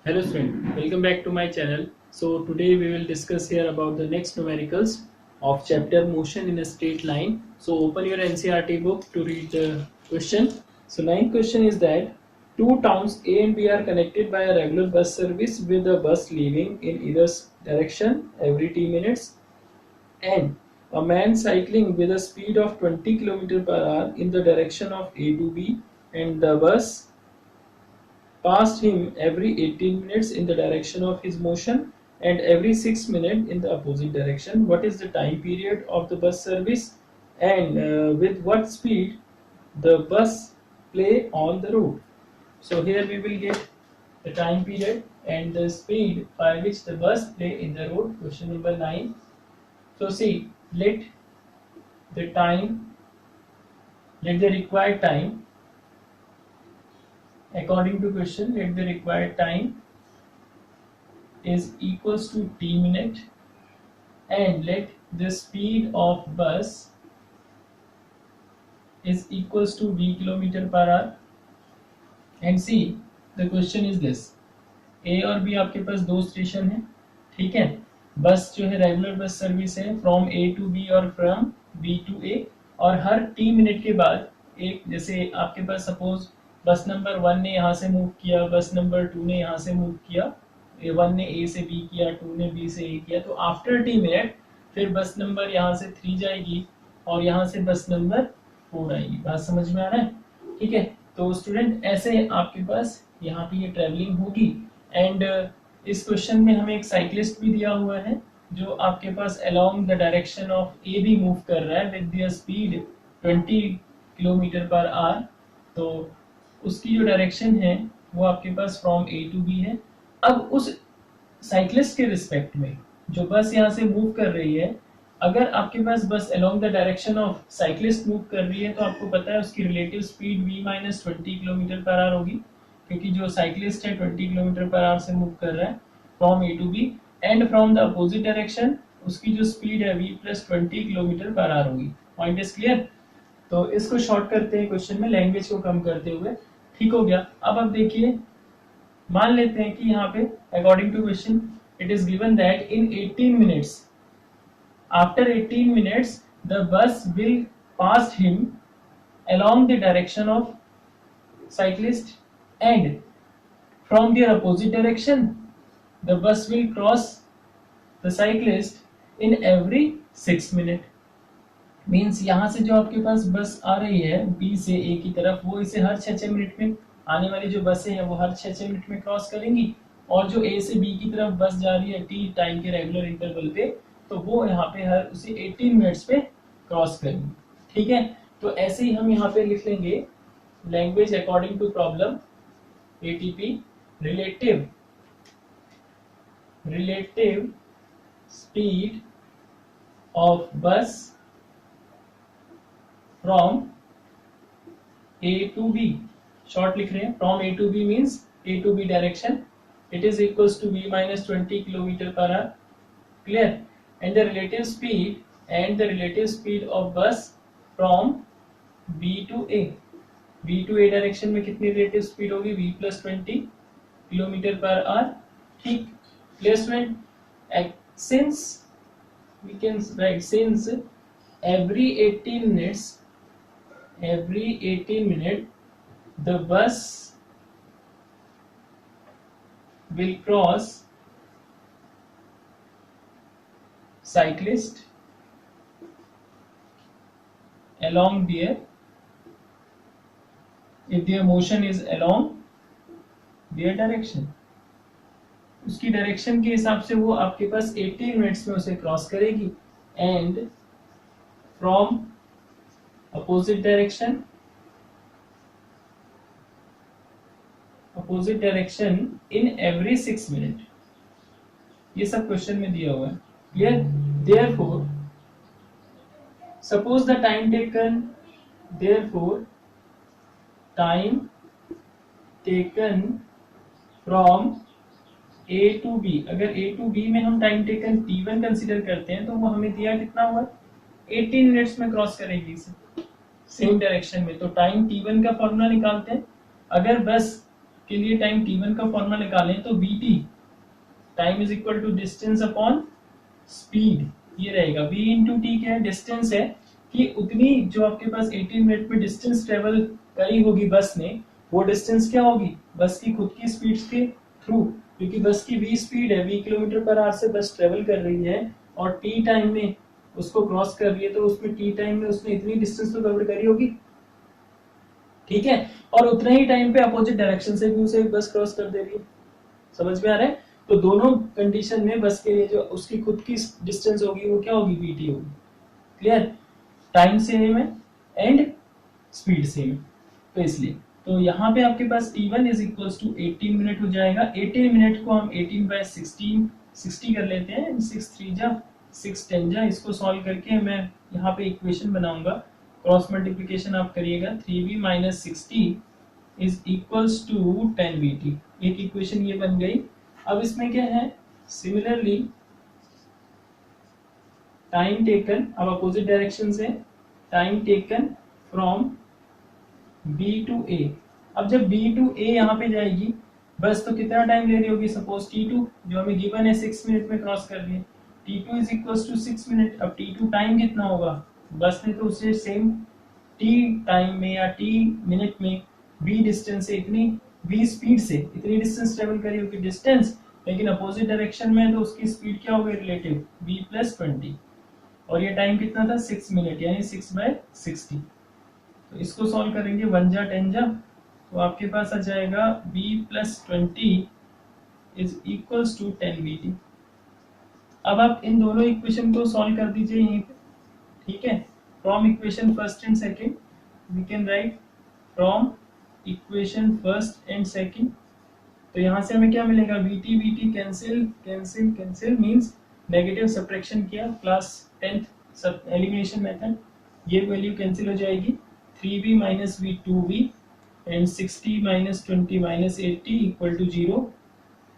Hello student, welcome back to my channel. So today we will discuss here about the next numericals of chapter motion in a straight line. So open your NCERT book to read the question. So ninth question is that two towns A and B are connected by a regular bus service with a bus leaving in either direction every 10 minutes, and a man cycling with a speed of 20 km per hour in the direction of A to B, and the bus passed him every 18 minutes in the direction of his motion and every 6 minutes in the opposite direction. What is the time period of the bus service, and with what speed the bus play on the road? So here we will get the time period and the speed by which the bus play in the road. Question number 9. So see, let the required time, according to question, let the required time is equals to t minute, and let the speed of bus is equals to v kilometer per hour. And see, the question is this, A और B आपके पास दो station है, ठीक है. बस जो है regular bus service है फ्रॉम A टू B और फ्रॉम B टू A, और हर t मिनट के बाद एक, जैसे आपके पास सपोज बस नंबर 1 ने यहाँ से मूव किया, बस नंबर 2 ने यहाँ से मूव किया, 1 ने A से B किया, 2 ने B से A किया, तो आफ्टर t मिनट फिर बस नंबर यहाँ से 3 जाएगी और यहाँ से बस नंबर 4 आएगी. बात समझ में आ रहा है? ठीक है. तो स्टूडेंट ऐसे आपके पास यहाँ पे ये ट्रेवलिंग होगी. एंड इस क्वेश्चन में हमें एक साइक्लिस्ट भी दिया हुआ है जो आपके पास अलोंग द डायरेक्शन ऑफ ए भी मूव कर रहा है with the speed 20 kilometre per hour. तो उसकी जो डायरेक्शन है वो आपके पास फ्रॉम ए टू बी है. अब उस साइक्लिस्ट के रिस्पेक्ट में जो बस यहाँ से मूव कर रही है, अगर आपके पास बस along the direction of cyclist move कर रही है तो आपको पता है उसकी relative speed v minus 20 kilometre पर आवर होगी, क्योंकि जो साइक्लिस्ट है 20 किलोमीटर पर आवर से मूव कर रहा है from A to B, and from the opposite direction उसकी जो स्पीड है v प्लस 20 किलोमीटर पर आवर होगी. Point is clear. तो इसको शॉर्ट करते हैं क्वेश्चन में, लैंग्वेज को कम करते हुए. ठीक हो गया. अब देखिए, मान लेते हैं कि यहाँ पे according to question it is given that in 18 minutes, after 18 minutes the bus will pass him along the direction of cyclist, and from their opposite direction the bus will cross the cyclist in every 6 minutes. Means यहाँ से जो आपके पास बस आ रही है B से A की तरफ, वो इसे हर 6-6 मिनट में, आने वाली जो बसें हैं वो हर 6-6 मिनट में क्रॉस करेंगी, और जो A से B की तरफ बस जा रही है T टाइम के रेगुलर इंटरवल पे, तो वो यहाँ पे हर उसी 18 मिनट्स पे क्रॉस करेंगे. ठीक है. तो ऐसे ही हम यहाँ पे लिख लेंगे language according to problem ATP, relative speed of bus from A to B. Short लिख रहे हैं, from A to B means A to B direction, it is equals to v minus 20 kilometre पर hour. Clear. And the relative speed of bus from B to A. B to A direction में कितनी relative speed होगी? v plus 20 kilometre पर hour. ठीक. Placement, since we can write, since every 18 minutes the bus will cross cyclist along their, if their motion is along their direction, उसकी direction के हिसाब से वो आपके पास 18 मिनट्स में उसे क्रॉस करेगी. And from opposite direction in every 6 minute. ये सब क्वेश्चन में दिया हुआ है. Clear? Therefore, suppose the time taken from A to B, अगर A to B में हम टाइम टेकन T1 कंसीडर करते हैं तो वो हमें दिया कितना हुआ? 18 मिनट्स में क्रॉस करेगी इसे सेम डायरेक्शन में. तो टाइम T1 का फॉर्मूला निकालते हैं. अगर बस के लिए टाइम t1 का फॉर्मूला निकालें तो vt time is equal to distance upon speed, ये रहेगा। v इंटू टी क्या है, डिस्टेंस है कि उतनी जो आपके पास 18 मिनट में डिस्टेंस ट्रेवल करी होगी बस ने, वो डिस्टेंस क्या होगी, बस की खुद की स्पीड के थ्रू, क्योंकि बस की v स्पीड है, v किलोमीटर पर आवर से बस ट्रेवल कर रही है और t टाइम में उसको क्रॉस कर रही है, तो उसमें t टाइम में उसने इतनी डिस्टेंस तो कवर करी होगी, ठीक है। और उतना ही टाइम पे अपोजिट डायरेक्शन से भी उसे बस क्रॉस कर दे रही है, समझ में आ रहा है। तो दोनों कंडीशन में बस के लिए जो उसकी खुद की डिस्टेंस होगी वो क्या होगी, vt होगी। क्लियर, टाइम सेम है एंड स्पीड सेम, तो इसलिए तो यहाँ पे आपके पास t1 is equals to 18 minute हो जाएगा। 18 मिनट को हम 18 बाय 60 कर लेते हैं, 6 3 जा 6 10 जा। इसको सॉल्व करके मैं यहाँ पे इक्वेशन बनाऊंगा, क्रॉस मल्टीप्लिकेशन आप करिएगा। 3v minus 60 is equals to 10vt, एक इक्वेशन ये बन गई। अब इसमें क्या है, सिमिलरली टाइम टेकन, अब अपोजिट डायरेक्शन से time taken from B to A। अब जब B टू A यहाँ पे जाएगी बस, तो कितना टाइम ले रही होगी, सपोज T2 जो हमें गिवन है 6 मिनट में क्रॉस कर रही है, T2 is equals to 6 minute. अब T2 टाइम कितना होगा, बस ने तो उसे सेम T टाइम में या T मिनट में B डिस्टेंस से इतनी V स्पीड से इतनी डिस्टेंस ट्रेवल करी होगी डिस्टेंस, लेकिन अपोजिट डायरेक्शन में तो उसकी स्पीड क्या होगी रिलेटिव, V प्लस 20, और ये टाइम कितना था 6 मिनट, यानी 6 बाय 60। तो इसको सॉल्व करेंगे 1 जा 10 जा, तो आपके पास आ जाएगा v plus 20 is equals to 10vt। अब आप इन दोनों इक्वेशन को सॉल्व कर दीजिए यहीं पे, ठीक है। From equation first and second we can write from equation first and second, तो यहाँ से हमें क्या मिलेगा, vt cancel cancel cancel means negative subtraction किया, क्लास 10th सब एलिमिनेशन मेथड, ये वैल्यू कैंसिल हो जाएगी। 3v minus v 2v and 60 minus 20 minus 80 equal to 0।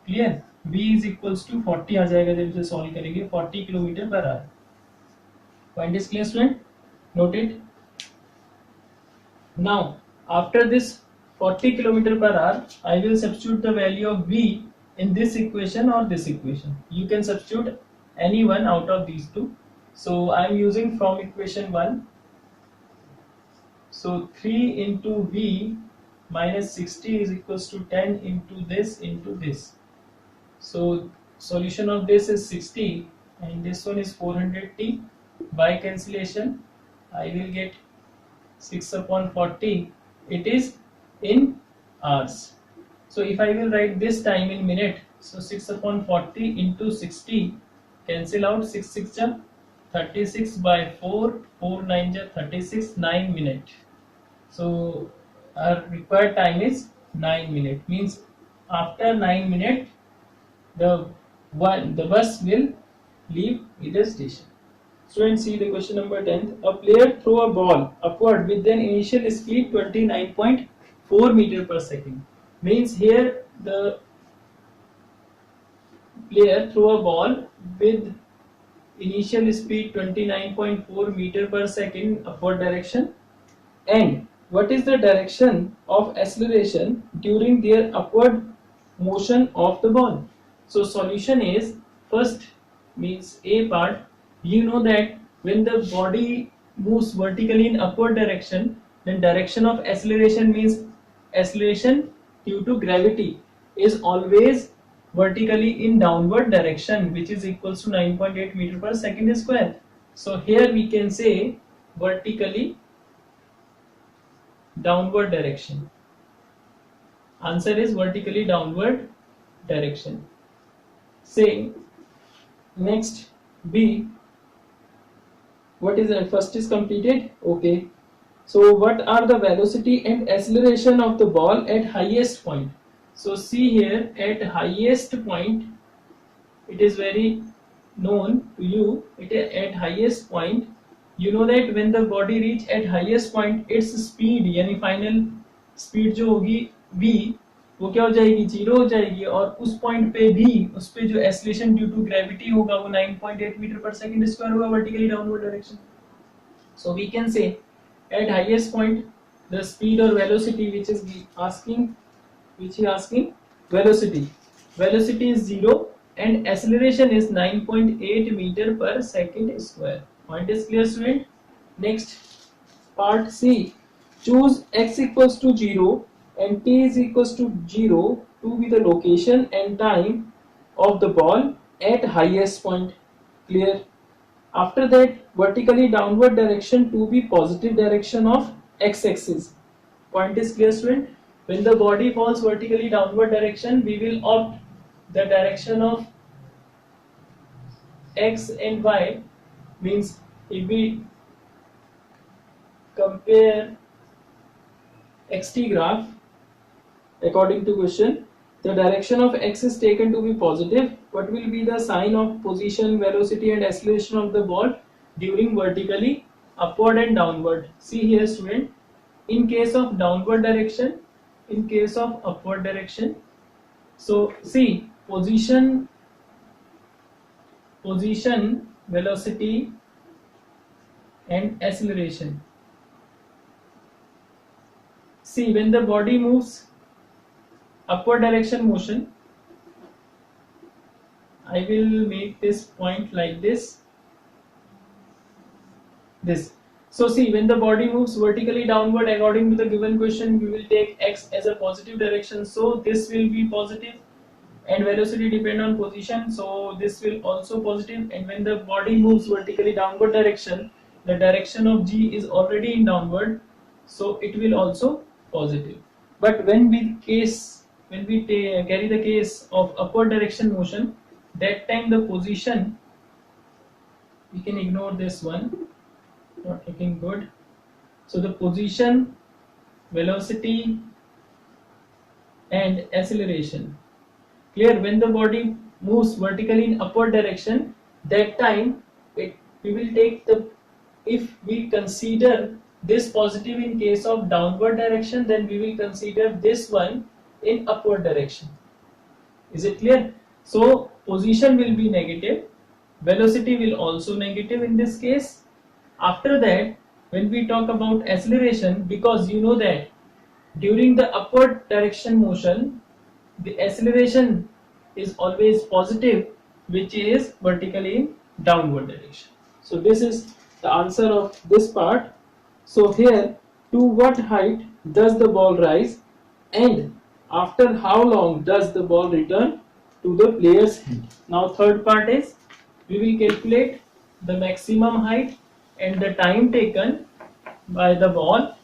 Clear, v is equals to 40 आ जाएगा जब इसे सॉल्व करेंगे, 40 kilometre per hour. Point is clear student, note it. Now after this 40 kilometer per hour, I will substitute the value of v in this equation or this equation. You can substitute any one out of these two. So I am using from equation 1. So 3 into v minus 60 is equals to 10 into this. So solution of this is 60 and this one is 400t. By cancellation, I will get 6 upon 40. It is in hours. So if I will write this time in minute, so 6 upon 40 into 60, cancel out 6 6 ja 36 by 4 4 9 ja 36, 9 minute. So our required time is 9 minute, means after 9 minute the bus will leave the station. Students, see the question number 10. A player throw a ball upward with an initial speed 29.4 meter per second. Means here the player throw a ball with initial speed 29.4 meter per second upward direction, and what is the direction of acceleration during their upward motion of the ball. So solution is, first means A part, you know that when the body moves vertically in upward direction, then direction of acceleration means acceleration due to gravity is always vertically in downward direction, which is equals to 9.8 meter per second square. So here we can say vertically downward direction. Answer is vertically downward direction. Say next B, what is that, first is completed, okay. So what are the velocity and acceleration of the ball at highest point. So see here, at highest point, it is very known to you, at highest point, you know that when the body reach at highest point, its speed यानी final speed जो होगी v, वो क्या हो जाएगी, 0 हो जाएगी, और उस पॉइंट पे भी उस पे जो एक्सीलरेशन ड्यू टू ग्रेविटी होगा वो 9.8 मीटर पर सेकंड स्क्वायर होगा, vertically downward direction. So we can say at highest point the speed or velocity which is asking which he asking? Velocity. Velocity is 0 and acceleration is 9.8 meter per second square. Point is clear, student? Next, part C. Choose x equals to 0 and t is equals to 0 to be the location and time of the ball at highest point. Clear? After that, vertically downward direction to be positive direction of x-axis. Point is clear, student? When the body falls vertically downward direction, we will opt the direction of x and y. Means if we compare xt graph according to question, the direction of x is taken to be positive. What will be the sign of position, velocity and acceleration of the ball during vertically upward and downward? See here, student, in case of downward direction, in case of upward direction, so see position, velocity and acceleration. See, when the body moves upward direction motion, I will make this point like this. So see, when the body moves vertically downward according to the given question, we will take x as a positive direction, so this will be positive, and velocity depend on position, so this will also positive. And when the body moves vertically downward direction, the direction of g is already in downward, so it will also positive. But when we carry the case of upward direction motion, that time the position, we can ignore this one, not looking good. So the position, velocity and acceleration. Clear? When the body moves vertically in upward direction, that time we will take the, if we consider this positive in case of downward direction, then we will consider this one in upward direction. Is it clear? So position will be negative, velocity will also negative in this case. After that, when we talk about acceleration, because you know that during the upward direction motion, the acceleration is always positive, which is vertically in downward direction. So this is the answer of this part. So here, to what height does the ball rise and after how long does the ball return to the player's hand? Now third part is, we will calculate the maximum height and the time taken by the ball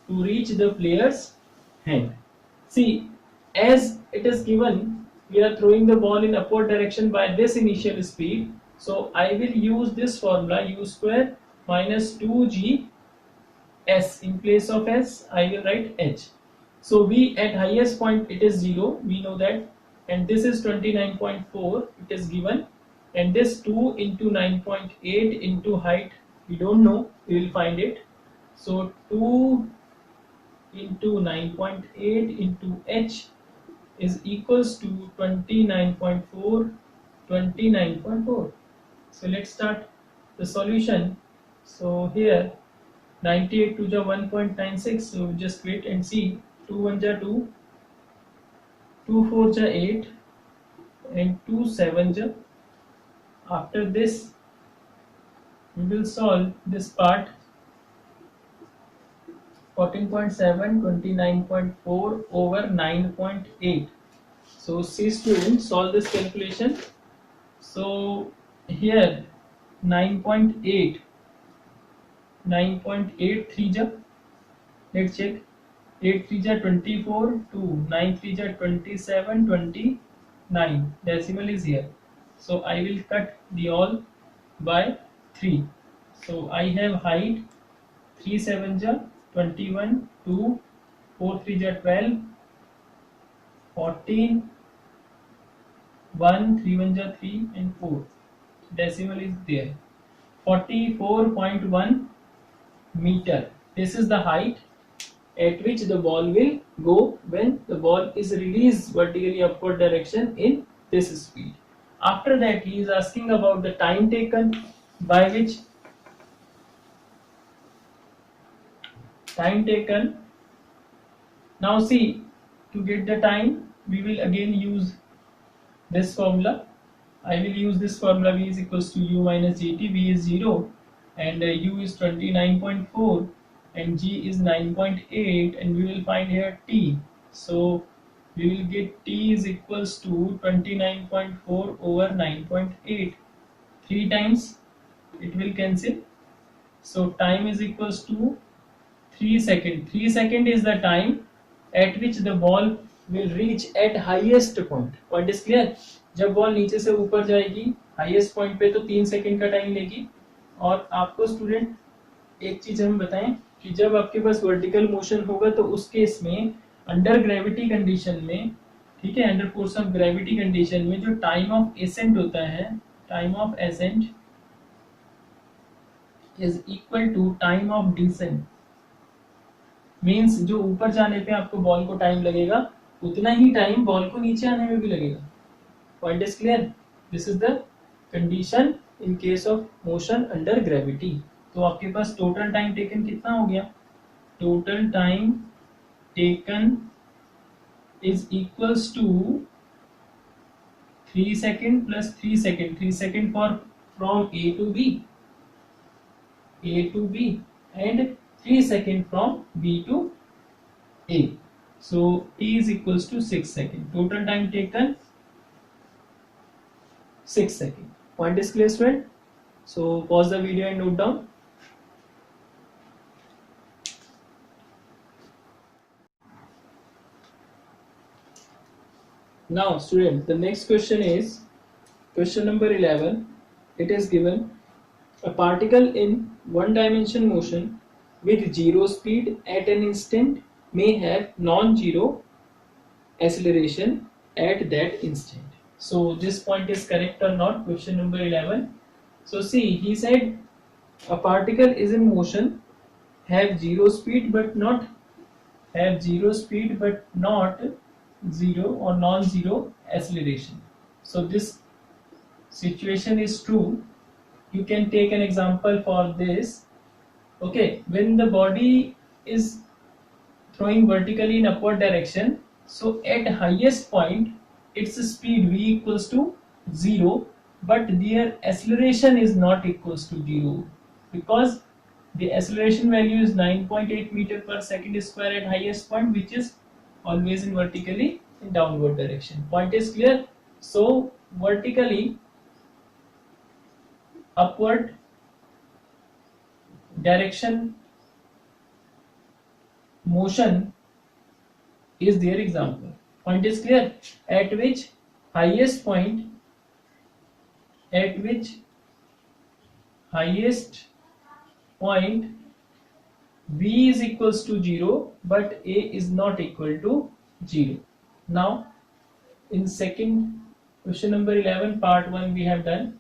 to reach the player's hand. See, as it is given, we are throwing the ball in upward direction by this initial speed. So I will use this formula, u square minus 2g s. In place of s, I will write h. So v at highest point, it is 0, we know that, and this is 29.4, it is given, and this 2 into 9.8 into height, we don't know, we will find it. So 2 into 9.8 into h is equals to 29.4, 29.4. So let's start the solution. So here 98 to the 1.96, so just wait and see. 2 1 ja 2, 2 4 ja 8 and 2 7 ja. After this we will solve this part. 14.7, 29.4 over 9.8. So see students, solve this calculation. So here 9.8, 9.8 3 ja, let's check, 8 3 ja 24, 2 9 3 ja 27, 29, decimal is here, so I will cut the all by 3. So I have height 3 7 ja 21, 2 4 3 ja 12, 14, 1 3 1 ja 3 and 4, decimal is there, 44.1 meter. This is the height at which the ball will go when the ball is released vertically upward direction in this speed. After that, he is asking about the time taken by which time taken. Now see, to get the time, we will again use this formula. I will use this formula. V is equals to u minus gt. V is 0 and u is 29.4 and g is 9.8, and we will find here t. So we will get t is equals to 29.4 over 9.8. 3 times it will cancel. So time is equals to 3 seconds. 3 seconds is the time at which the ball will reach at highest point. Point is clear? जब ball नीचे से ऊपर जाएगी highest point पे तो 3 second का time लेगी. और आपको स्टूडेंट एक चीज हम बताएं कि जब आपके पास वर्टिकल मोशन होगा तो उस केस में अंडर ग्रेविटी कंडीशन में, ठीक है, under force of gravity condition में जो टाइम ऑफ एसेंट होता है, time of ascent is equal to time of descent. Means जो ऊपर जाने पे आपको बॉल को टाइम लगेगा उतना ही टाइम बॉल को नीचे आने में भी लगेगा. Point is clear? This is the condition in case of motion under gravity. तो आपके पास टोटल टाइम टेकन कितना हो गया? Total time taken is equals to 3 second plus 3 second. 3 second for from A to B and 3 seconds from B to A. So T is equals to 6 seconds. Total time taken 6 seconds. Point is clear, student? So pause the video and note down. Now student, the next question is question number 11. It is given a particle in one dimension motion with zero speed at an instant may have non-zero acceleration at that instant. So this point is correct or not? Question number 11. So see, he said a particle is in motion, have zero speed but not zero or non-zero acceleration. So this situation is true. You can take an example for this. Okay, when the body is throwing vertically in upward direction, so at highest point its speed v equals to 0, but their acceleration is not equals to 0 because the acceleration value is 9.8 meter per second square at highest point, which is always in vertically in downward direction. Point is clear? So vertically upward direction motion is their example. Point is clear? At which highest point v is equals to 0 but a is not equal to 0. Now in second question number 11 part 1 we have done.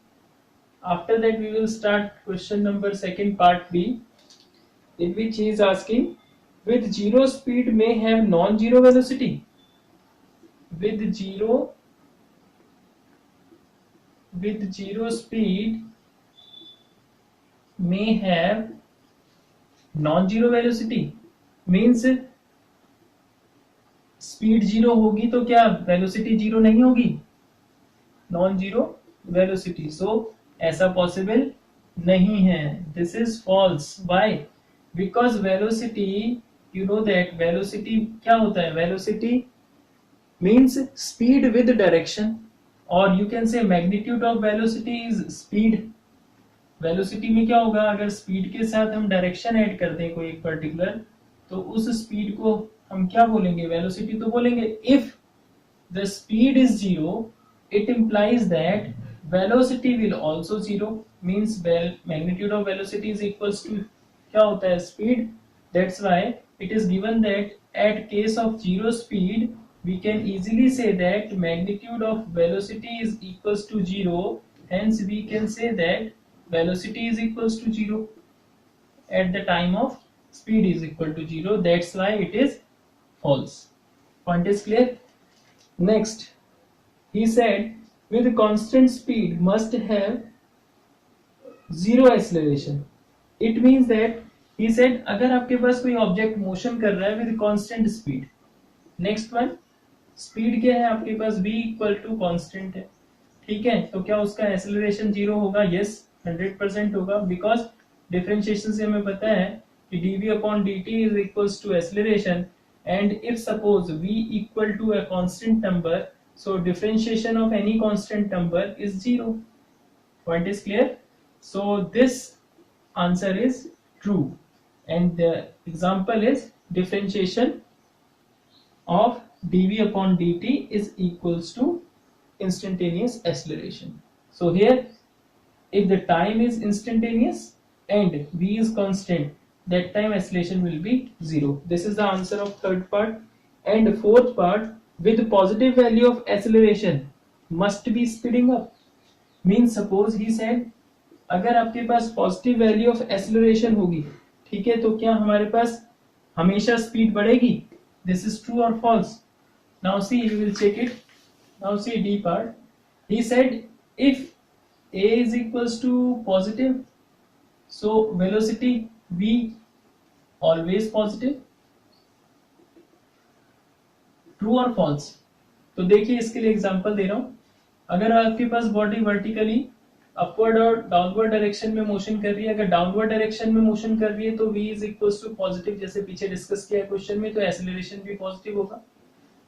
After that we will start question number second part B, in which he is asking with zero speed may have non-zero velocity. With zero speed may have non-zero velocity. Means speed zero होगी तो क्या velocity zero नहीं होगी? Non-zero velocity. So ऐसा possible नहीं है. This is false. Why? Because velocity, you know that velocity क्या होता है? Velocity means speed with direction, और you can say magnitude of velocity is speed. Velocity में क्या होगा? अगर स्पीड के साथ हम डायरेक्शन ऐड कर दें कोई एक पर्टिकुलर, तो उस स्पीड को हम क्या बोलेंगे? वेलोसिटी तो बोलेंगे. If the speed is zero, it implies that velocity will also zero. Means magnitude of velocity is equals to क्या होता है? Speed. That's why it is given that at case of zero speed we can easily say that magnitude of velocity is equals to 0. Hence we can say that velocity is equals to 0 at the time of speed is equal to 0. That's why it is false. Point is clear? Next, he said with constant speed must have zero acceleration. It means that he said अगर आपके पास कोई object motion कर रहा है with constant speed, next one, speed क्या है आपके पास, v equal to constant है, ठीक है, तो क्या उसका एक्सेलरेशन 0 होगा, यस 100% होगा, बिकॉज डिफरेंशिएशन से हमें पता है कि dv upon dt is equals to acceleration, and if suppose v equal to a constant number, so differentiation of any constant number is 0. Point is clear? So this answer is true, and the example is differentiation of dv upon dt is equals to instantaneous acceleration. So here, if the time is instantaneous and v is constant, that time acceleration will be 0. This is the answer of third part. And fourth part, with positive value of acceleration must be speeding up. Means suppose he said, अगर आपके पास positive value of acceleration होगी, ठीक है, तो क्या हमारे पास हमेशा speed बढ़ेगी? दिस इज ट्रू और false? Now see, we will check it. Now see D part. He said if a is equals to positive, so velocity v always positive. True और फॉल्स? तो देखिए इसके लिए एग्जांपल दे रहा हूं. अगर आपके पास बॉडी वर्टिकली अपवर्ड और डाउनवर्ड डायरेक्शन में मोशन कर रही है, अगर डाउनवर्ड डायरेक्शन में मोशन कर रही है तो v is equals to positive, जैसे पीछे डिस्कस किया है क्वेश्चन में, तो एक्सेलरेशन भी पॉजिटिव होगा.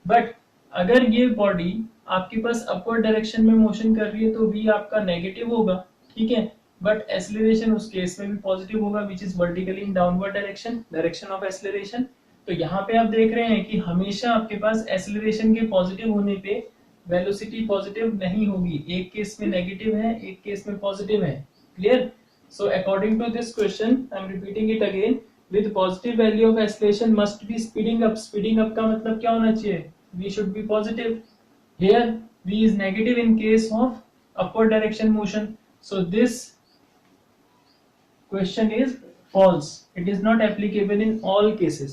बट अगर ये बॉडी आपके पास अपवर्ड डायरेक्शन में मोशन कर रही है तो v आपका नेगेटिव होगा, ठीक है, बट एक्सेलरेशन उस केस में भी पॉजिटिव होगा, which is vertically in downward direction of acceleration. तो यहाँ पे आप देख रहे हैं कि हमेशा आपके पास एक्सेलरेशन के पॉजिटिव होने पे वेलोसिटी पॉजिटिव नहीं होगी, एक केस में नेगेटिव है, एक केस में पॉजिटिव है. Clear? So according to this question, I am repeating it again, with positive value of acceleration must be speeding up. Speeding up का मतलब क्या होना चाहिए? v should be positive. Here v is negative in case of upward direction motion, so this question is false. It is not applicable in all cases.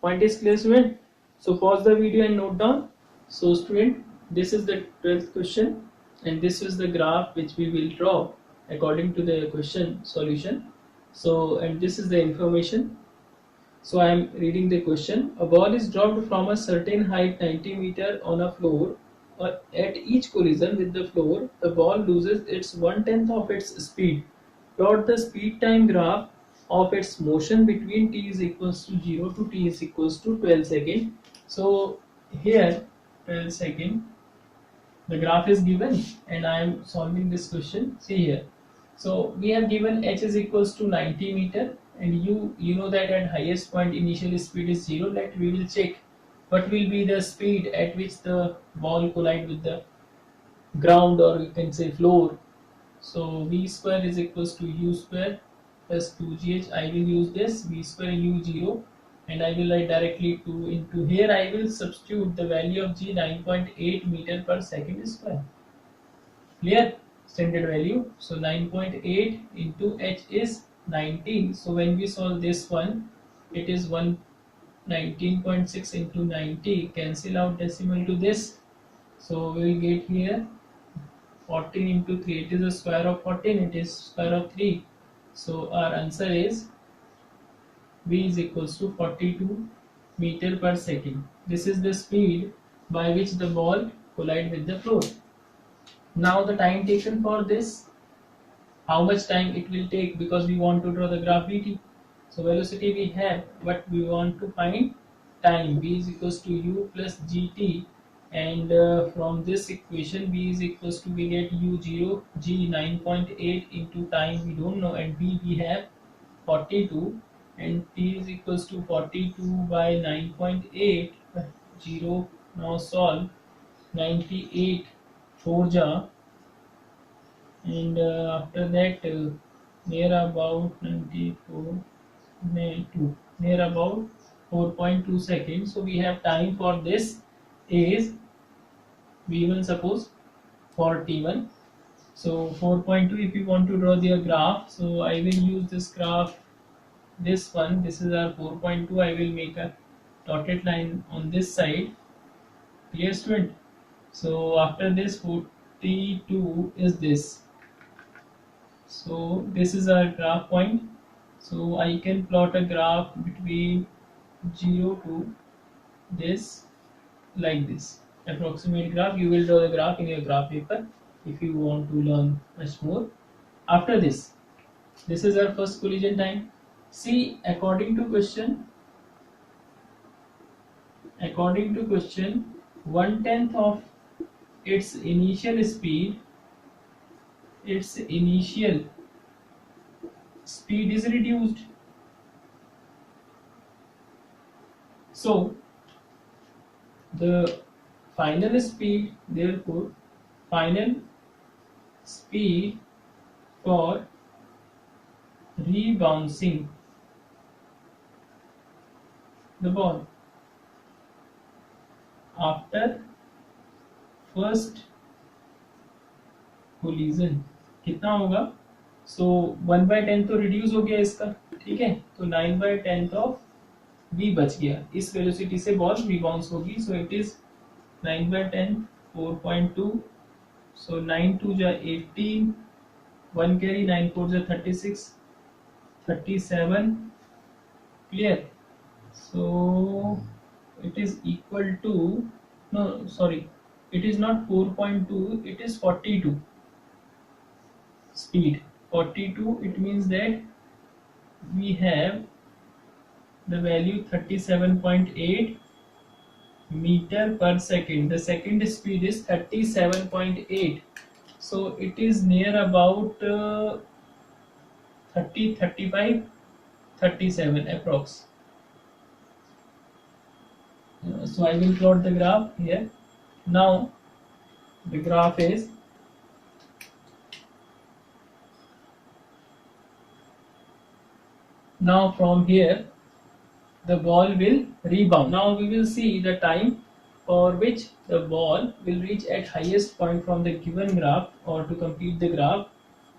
Point is clear, student? So pause the video and note down. So student, this is the 12th question, and this is the graph which we will draw according to the question solution. So, and this is the information. So I am reading the question. A ball is dropped from a certain height 90 meter on a floor. At each collision with the floor, the ball loses its 1/10 of its speed. Plot the speed time graph of its motion between t is equals to 0 to t is equals to 12 seconds. So here 12 seconds. The graph is given and I am solving this question. See here. So we have given h is equals to 90 meter. And you know that at highest point initial speed is 0. Let we will check what will be the speed at which the ball collide with the ground, or you can say floor. So v square is equals to u square plus 2gh. I will use this v square u0, and I will write directly 2 into here. I will substitute the value of g 9.8 meter per second square. Clear? Standard value. So 9.8 into h is 19. So when we solve this one, it is 119.6 into 90. Cancel out decimal to this. So we will get here 14 into 3. It is the square of 14. It is square of 3. So our answer is v is equals to 42 meter per second. This is the speed by which the ball collide with the floor. Now the time taken for this, how much time it will take, because we want to draw the graph dt. So velocity we have, but we want to find time. V is equals to u plus gt, and from this equation v is equals to, we get u0, g 9.8 into time we don't know, and v we have 42, and t is equals to 42 by 9.8, 0. Now solve 98 4 ja, and after that near about 94 near about 4.2 seconds. So we have time for this is v1, suppose 41. So 4.2, if you want to draw the graph, so I will use this graph, this one, this is our 4.2. I will make a dotted line on this side. Clear, student? So after this 42 is this. So this is our graph point. So I can plot a graph between 0 to this, like this. Approximate graph, you will draw the graph in your graph paper if you want to learn much more. After this is our first collision time. See, according to question, 1/10 of its initial speed is reduced. So the final speed, therefore final speed for rebouncing the ball after first collision कितना होगा? सो 1/10 तो reduce हो गया इसका, ठीक है, तो 9/10 of v बच गया, इस वेलोसिटी से बॉल रिबाउंस होगी. So it is 9/10 4.2. सो 9 2 जा 18, 1 carry, 9 4 जा 36, 37. Clear? So it is equal to, no sorry, it is not 4.2, it is 42 speed. 42, it means that we have the value 37.8 meter per second. The second speed is 37.8, so it is near about 30 35 37 approx. So I will plot the graph here. Now the graph is, now from here the ball will rebound. Now we will see the time for which the ball will reach at highest point from the given graph, or to complete the graph.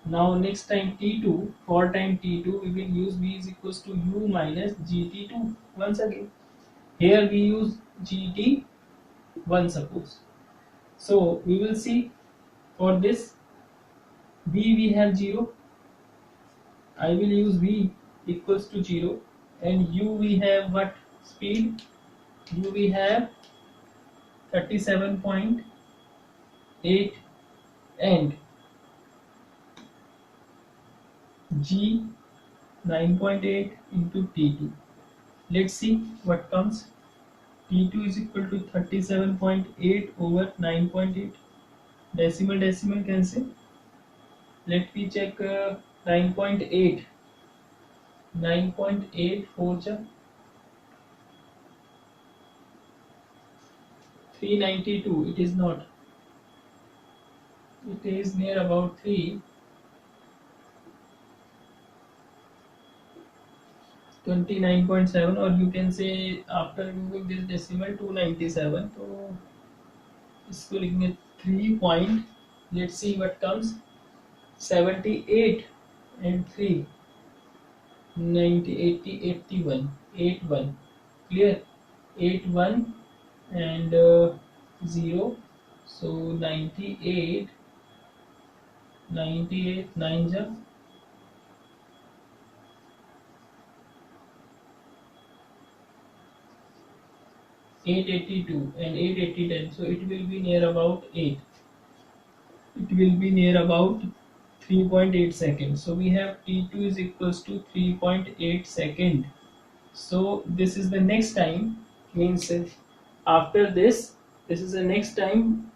Now next time t2, for time t2, we will use v is equals to u minus gt2 once again. Here we use gt1 suppose. So we will see, for this v we have 0, I will use v equals to 0, and u we have what speed? U we have 37.8 and g 9.8 into t2. Let's see what comes. t2 is equal to 37.8 over 9.8. Decimal cancel. Let me check 9.8. 9.8 4 392. It is not. It is near about 3. 29.7, or you can say after removing this decimal 297. So इसको लिखेंगे 3 point. Let's see what comes. 78 and 3 90 80 81 81. Clear? 81 and 0. So 98 9 ja 882 and 880, so it will be near about 8. It will be near about 3.8 seconds. So we have t2 is equals to 3.8 second. So this is the next time, means after this is the next time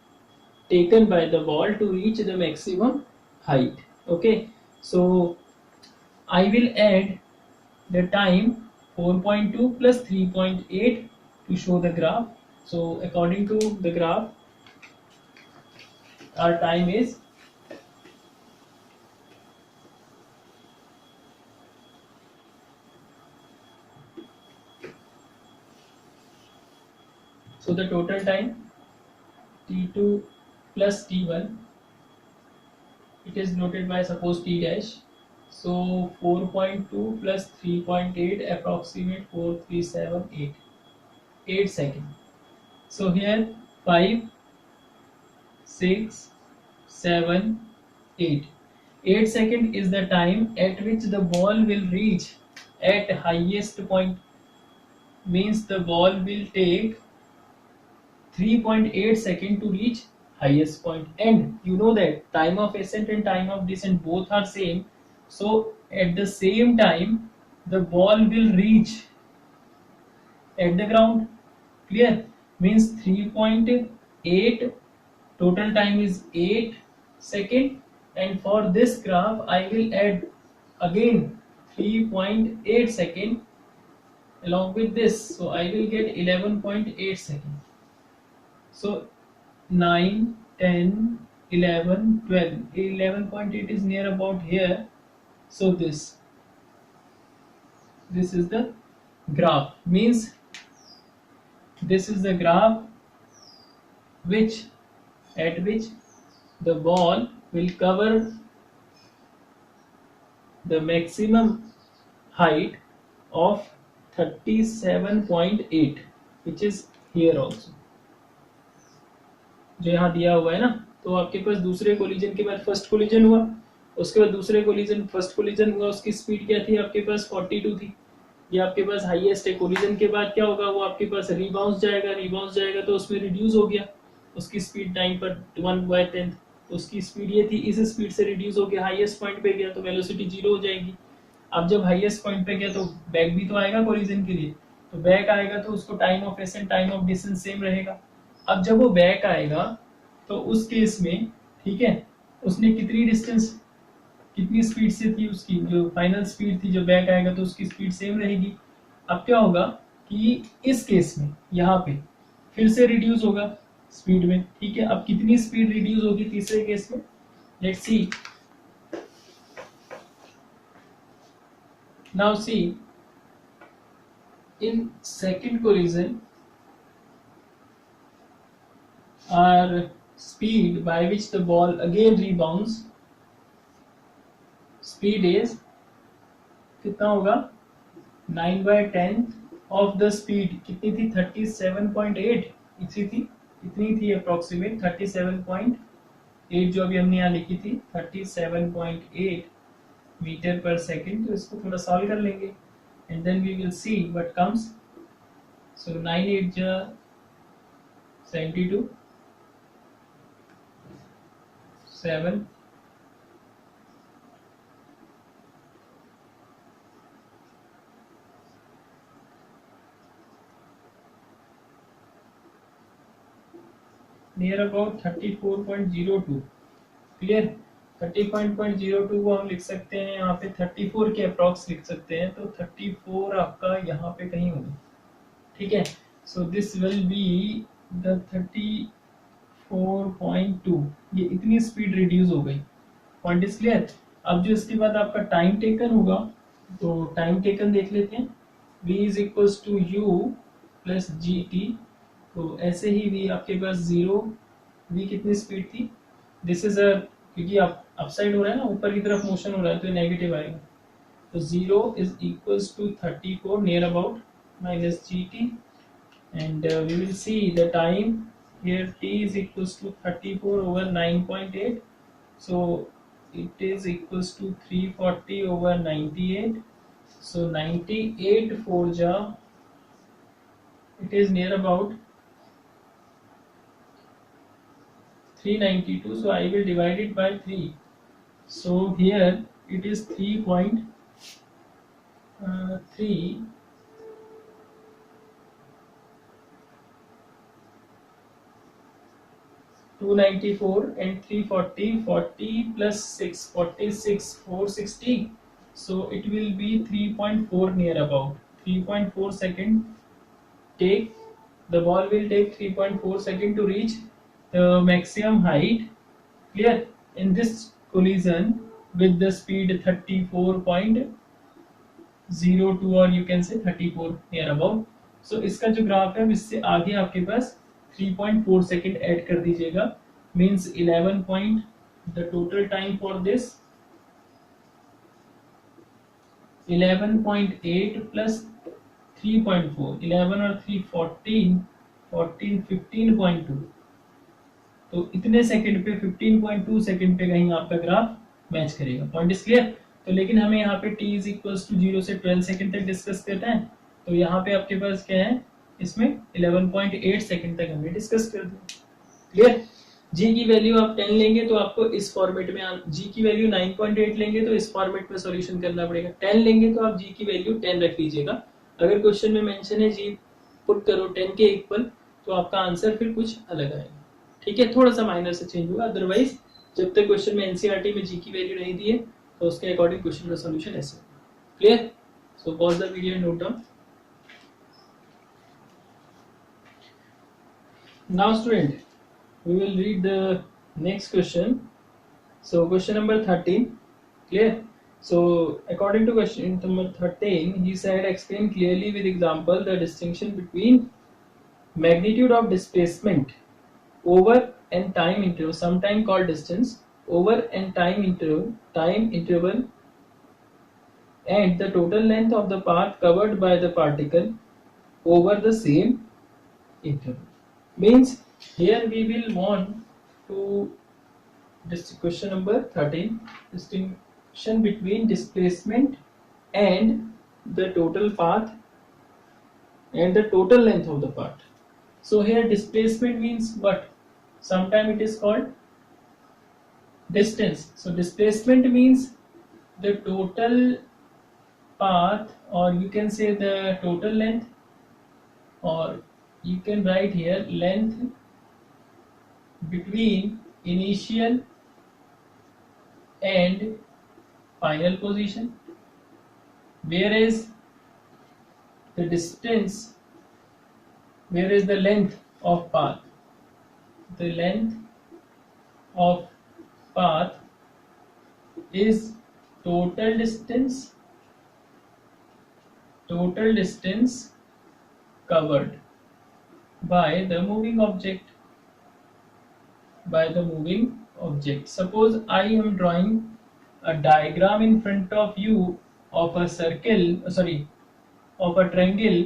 taken by the ball to reach the maximum height. Okay, so I will add the time 4.2 plus 3.8 to show the graph. So according to the graph, our time is so the total time t2 plus t1, it is noted by suppose t dash. So 4.2 plus 3.8 approximate 4378 8 seconds. So here 5 6 7 8 8 seconds is the time at which the ball will reach at highest point, means the ball will take 3.8 second to reach highest point, and you know that time of ascent and time of descent both are same, so at the same time the ball will reach at the ground. Clear? Means 3.8, total time is 8 second, and for this graph I will add again 3.8 second along with this, so I will get 11.8 second. So 9, 10, 11, 12. 11.8 is near about here. So this is the graph. Means this is the graph at which the ball will cover the maximum height of 37.8, which is here also, जो यहाँ दिया हुआ है ना. तो आपके पास दूसरे collision के बाद फर्स्ट कोलिजन हुआ, उसके बाद दूसरे कोलिजन, फर्स्ट कोलिजन हुआ, उसकी स्पीड क्या थी आपके पास 42 थी. ये आपके पास हाईएस्ट है. कोलिजन के बाद क्या होगा, वो आपके पास रिबाउंस जाएगा तो उसमें रिड्यूस हो गया, उसकी स्पीड 9 पर 1/10, तो उसकी स्पीड ये थी, इस स्पीड से रिड्यूस हो गया, हाईएस्ट पॉइंट पे गया तो वेलोसिटी 0 हो जाएगी. अब जब हाईएस्ट पॉइंट पे गया तो बैक भी तो आएगा कोलिजन के लिए, तो बैक आएगा तो उसको time of accent time of distance same रहेगा. अब जब वो बैक आएगा तो उस केस में, ठीक है, उसने कितनी स्पीड से थी, उसकी जो फाइनल स्पीड थी, जो बैक आएगा तो उसकी स्पीड सेम रहेगी. अब क्या होगा कि इस केस में यहाँ पे फिर से रिड्यूस होगा स्पीड में. ठीक है, अब कितनी स्पीड रिड्यूस होगी तीसरे केस में, let's see. Now see, in second collision our speed by which the ball again rebounds, speed is कितना होगा, 9/10 of the speed. कितनी थी, 37.8 इतनी थी अप्रोक्सीमेट 37.8, जो अभी हमने यहाँ लिखी थी 37.8 मीटर पर सेकेंड. तो इसको थोड़ा सॉल्व कर लेंगे and then we will see what comes. So 9 8 72, 7, near about 34.02. Clear? 30.02 को हम लिख सकते हैं यहाँ पे 34 के अप्रॉक्स लिख सकते हैं, तो 34 आपका यहाँ पे कहीं होगा. ठीक है, so this will be the 34.2. ये इतनी स्पीड रिड्यूस हो गई. Point is clear? अब जो इसके बाद आपका टाइम टेकन होगा, तो टाइम टेकन देख लेते हैं. v is equals to u plus G T. तो ऐसे ही v आपके पास 0, v कितनी स्पीड थी, दिस इज अ, क्योंकि आप अपसाइड हो रहा है ना, ऊपर की तरफ मोशन हो रहा है तो नेगेटिव आएगा. तो 0 is equals to 34 near about minus G T, and we will see the time here t is equals to 34 over 9.8, so it is equals to 340 over 98. So 98 4 ja, it is near about 392, so I will divide it by 3. So here it is 3.3 294 and 340, 40 plus 6 46, 460, so it will be 3.4 near about 3.4 second take. The ball will take 3.4 second to reach the maximum height. Clear? In this collision with the speed 34.02 or you can say 34 near about. So इसका जो graph है इससे आगे आपके पास 3.4 second add कर दीजिएगा. Means 11 point, the total time for this 11.8 plus 3.4, 11 और 3 14, 15.2. तो इतने सेकंड पे 15.2 सेकंड पे कहीं आपका ग्राफ मैच करेगा. Point is clear? तो लेकिन हमें यहाँ पे t इज इक्वल्स टू 0 से 12 सेकंड तक डिस्कस करना है. तो यहाँ पे आपके पास क्या है, इसमें 11.8 सेकंड तक हमने डिस्कस कर दिया। क्लियर। जी की वैल्यू आप 10 लेंगे तो आपको इस फॉर्मेट में, जी की वैल्यू 9.8 लेंगे तो इस फॉर्मेट में सॉल्यूशन करना पड़ेगा। 10 लेंगे तो आप जी की वैल्यू 10 रख लीजिएगा। अगर क्वेश्चन में मेंशन है जी पुट करो 10 के इक्वल, तो आपका आंसर फिर कुछ अलग आएगा। ठीक है, थोड़ा सा माइनर से चेंज होगा, अदरवाइज जब तक क्वेश्चन में एनसीईआरटी में जी की वैल्यू नहीं दी है तो उसके अकॉर्डिंग क्वेश्चन का सॉल्यूशन ऐसे होगा। Clear. So pause the video and note down. Now student, we will read the next question. So question number 13. Clear. So according to question number 13, he said explain clearly with example the distinction between magnitude of displacement over and time interval, sometime called distance, over and time interval and the total length of the path covered by the particle over the same interval. Means here we will want to, this question number 13, distinction between displacement and the total path and the total length of the path. So here displacement means what? Sometimes it is called distance. So displacement means the total path, or you can say the total length, or you can write here length between initial and final position, whereas the distance, whereas the length of path, the length of path is total distance covered by the moving object, Suppose I am drawing a diagram in front of you of a of a triangle.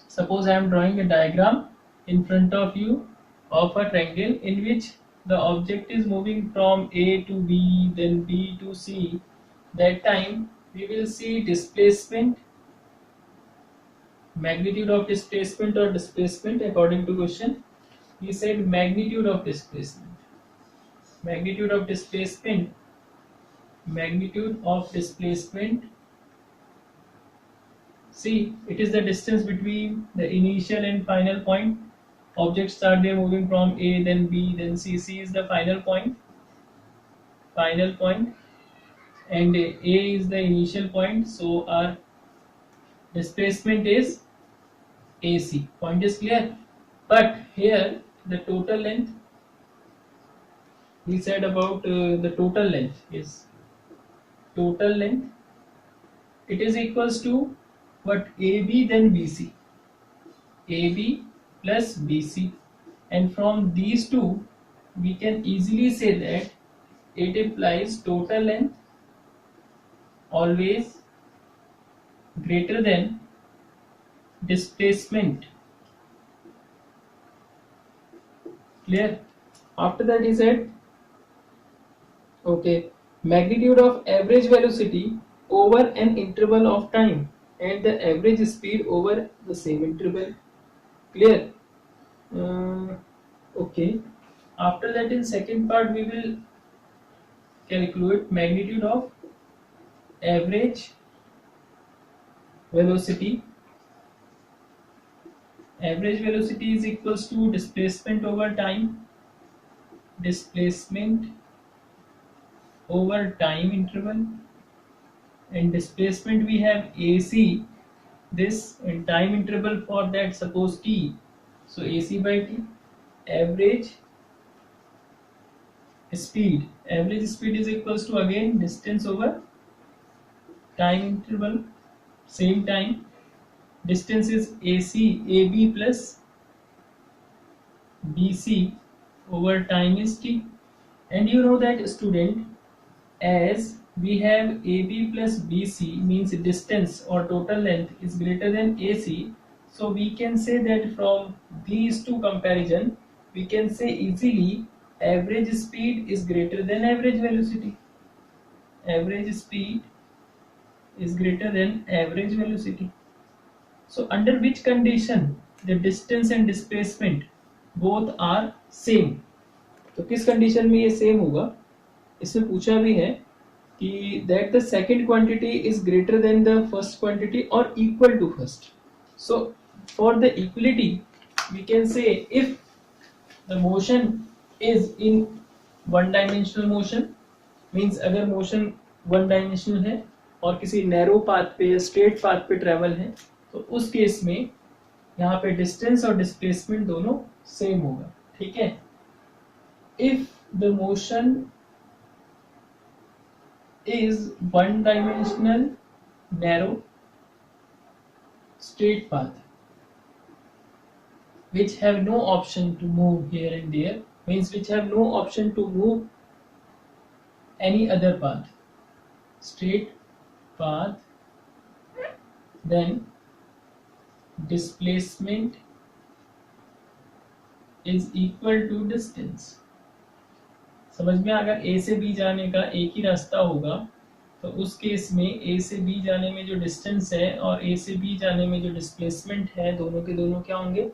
Suppose I am drawing a diagram in front of you of a triangle in which the object is moving from A to B, then B to C. That time we will see displacement, magnitude of displacement or displacement according to question. He said magnitude of displacement. Magnitude of displacement See, it is the distance between the initial and final point. Objects are there moving from A, then B, then C. C is the final point, and A is the initial point. So our displacement is AC. Point is clear. But here the total length, he said about the total length is it is equals to what? AB then BC, AB plus BC, and from these two we can easily say that it implies total length always greater than displacement. Clear. After that he said, okay, magnitude of average velocity over an interval of time and the average speed over the same interval. Clear. Okay. After that, in second part we will calculate magnitude of average velocity. Average velocity is equals to displacement over time interval, and displacement we have AC, this, and time interval for that suppose t, so AC by t. Average speed is equals to again distance over time interval, same time. Distance is AB plus BC over time is t. And you know that, student, as we have AB plus BC means distance or total length is greater than AC, so we can say that from these two comparison we can say easily average speed is greater than average velocity. Average speed is greater than average velocity. So under which condition the distance and displacement both are same? तो किस condition में ये same होगा? इसमें पूछा भी है कि that the second quantity is greater than the first quantity or equal to first. So for the equality we can say if the motion is in one dimensional motion, means अगर motion one dimensional है और किसी narrow path पे या straight path पे travel है तो उस केस में यहाँ पे डिस्टेंस और डिस्प्लेसमेंट दोनों सेम होगा, ठीक है. If the motion is one dimensional narrow straight path which have no option to move here and there, means which have no option to move any other path, straight path, then displacement is equal to distance. समझ में, अगर A से B जाने का एक ही रास्ता होगा तो उस केस में A से B जाने में जो डिस्टेंस है और A से B जाने में जो डिस्प्लेसमेंट है दोनों के दोनों क्या होंगे?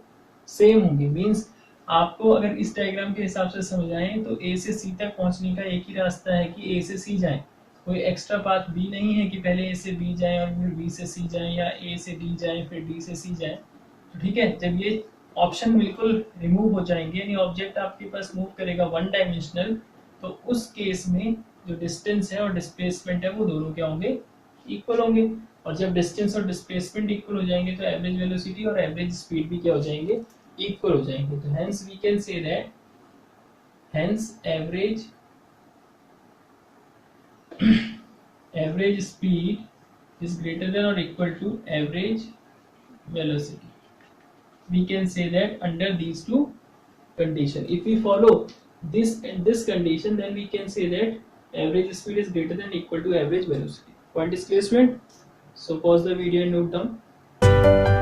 सेम होंगे. मींस आपको अगर इस डायग्राम के हिसाब से समझाएं तो A से C तक पहुंचने का एक ही रास्ता है कि A से C जाएं. कोई एक्स्ट्रा पाथ B नहीं है कि पहले A से B जाएं और फिर B से C जाएं या A से D जाएं फिर D से C जाएं. तो ठीक है, जब ये ऑप्शन बिल्कुल रिमूव हो जाएंगे, यानी ऑब्जेक्ट आपके पास मूव करेगा वन डायमेंशनल, तो उस केस में जो डिस्टेंस है और डिस्प्लेसमेंट है वो दोनों क्या होंगे? इक्वल होंगे. और जब डिस्टेंस और डिस्प्लेसमेंट इक्वल हो जाएंगे तो एवरेज वेलोसिटी और एवरेज स्पीड भी क्या हो जाएंगे? इक्वल हो जाएंगे. तो hence we can say that hence average speed is greater than और equal to average velocity. We can say that under these two condition, if we follow this and this condition, then we can say that average speed is greater than or equal to average velocity. Point is clear, student? So pause the video and note down.